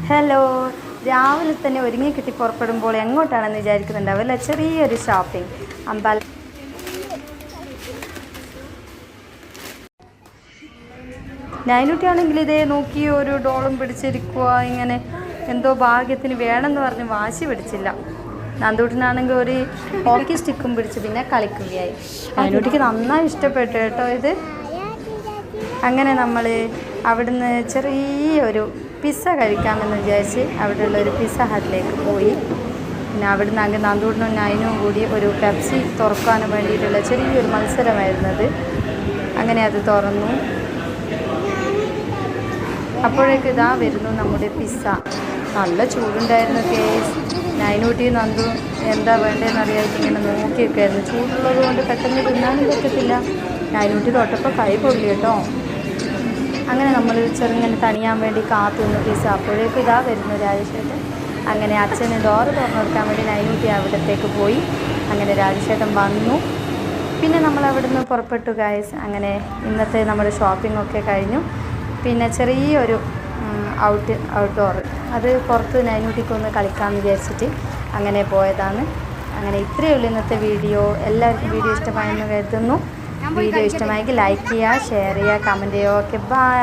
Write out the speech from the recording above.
Hello, രാവിലെ തന്നെ ഒരുങ്ങി കിട്ടി പുറപ്പെടുമ്പോൾ എങ്ങോട്ടാണെന്ന് വിചാരിക്കുന്നുണ്ടാവില്ല. ചെറിയൊരു ഷോപ്പിംഗ് നൈനുട്ടിയാണെങ്കിൽ ഇതേ നോക്കി ഒരു ഡോളും പിടിച്ചിരിക്കുക. ഇങ്ങനെ എന്തോ ഭാഗ്യത്തിന് വേണമെന്ന് പറഞ്ഞ് വാശി പിടിച്ചില്ല. നന്ദൂട്ടിനാണെങ്കിൽ ഒരു ഹോക്കി സ്റ്റിക്കും പിടിച്ച് പിന്നെ കളിക്കുകയായി. നൈനുട്ടിക്ക് നന്നായി ഇഷ്ടപ്പെട്ടു കേട്ടോ ഇത്. അങ്ങനെ നമ്മൾ അവിടുന്ന് ചെറിയൊരു പിസ്സ കഴിക്കാമെന്ന് വിചാരിച്ച് അവിടെയുള്ള ഒരു പിസ്സ ഹട്ടിലേക്ക് പോയി. പിന്നെ അവിടുന്ന് അങ്ങ് നന്ദൂട്ടിനും നൈനും കൂടി ഒരു പെപ്സി തുറക്കാനും വേണ്ടിയിട്ടുള്ള ചെറിയൊരു മത്സരമായിരുന്നത്. അങ്ങനെ അത് തുറന്നു. അപ്പോഴേക്ക് ഇതാ വരുന്നു നമ്മുടെ പിസ്സ. നല്ല ചൂടുണ്ടായിരുന്നു. കേസ് നൈനൂട്ടി നന്ദു എന്താ വേണ്ടതെന്ന് അറിയാതെ ഇങ്ങനെ നോക്കിയൊക്കെയായിരുന്നു. ചൂടുള്ളത് കൊണ്ട് പെട്ടെന്ന് തിന്നാനും പറ്റത്തില്ല. നൈനൂട്ടി തൊട്ടപ്പോൾ കൈ പൊള്ളി കേട്ടോ. അങ്ങനെ നമ്മൾ ചെറുങ്ങനെ തണിയാൻ വേണ്ടി കാത്തു നിന്ന് പിസ്സ. അപ്പോഴേക്കും ഇതാ വരുന്നു രാജേഷേട്ടൻ. അങ്ങനെ അച്ഛന് ഡോറ് തുറന്നു കൊടുക്കാൻ വേണ്ടി നൈനൂട്ടി അവിടത്തേക്ക് പോയി. അങ്ങനെ രാജേഷേട്ടൻ വന്നു. പിന്നെ നമ്മൾ അവിടുന്ന് പുറപ്പെട്ടു ഗൈസ്. അങ്ങനെ ഇന്നത്തെ നമ്മുടെ ഷോപ്പിംഗ് ഒക്കെ കഴിഞ്ഞു. പിന്നെ ചെറിയൊരു ഔട്ട്ഡോർ അത് പുറത്ത് നൈനൂട്ടിക്കൊന്ന് കളിക്കാമെന്ന് വിചാരിച്ചിട്ട് അങ്ങനെ പോയതാണ്. അങ്ങനെ ഇത്രയേ ഉള്ളൂ ഇന്നത്തെ വീഡിയോ. എല്ലാവർക്കും വീഡിയോ ഇഷ്ടമായെന്ന് കരുതുന്നു. വീഡിയോ ഇഷ്ടമായെങ്കിൽ ലൈക്ക് ചെയ്യുക, ഷെയർ ചെയ്യുക, കമൻറ്റ് ചെയ്യുക. Okay, by.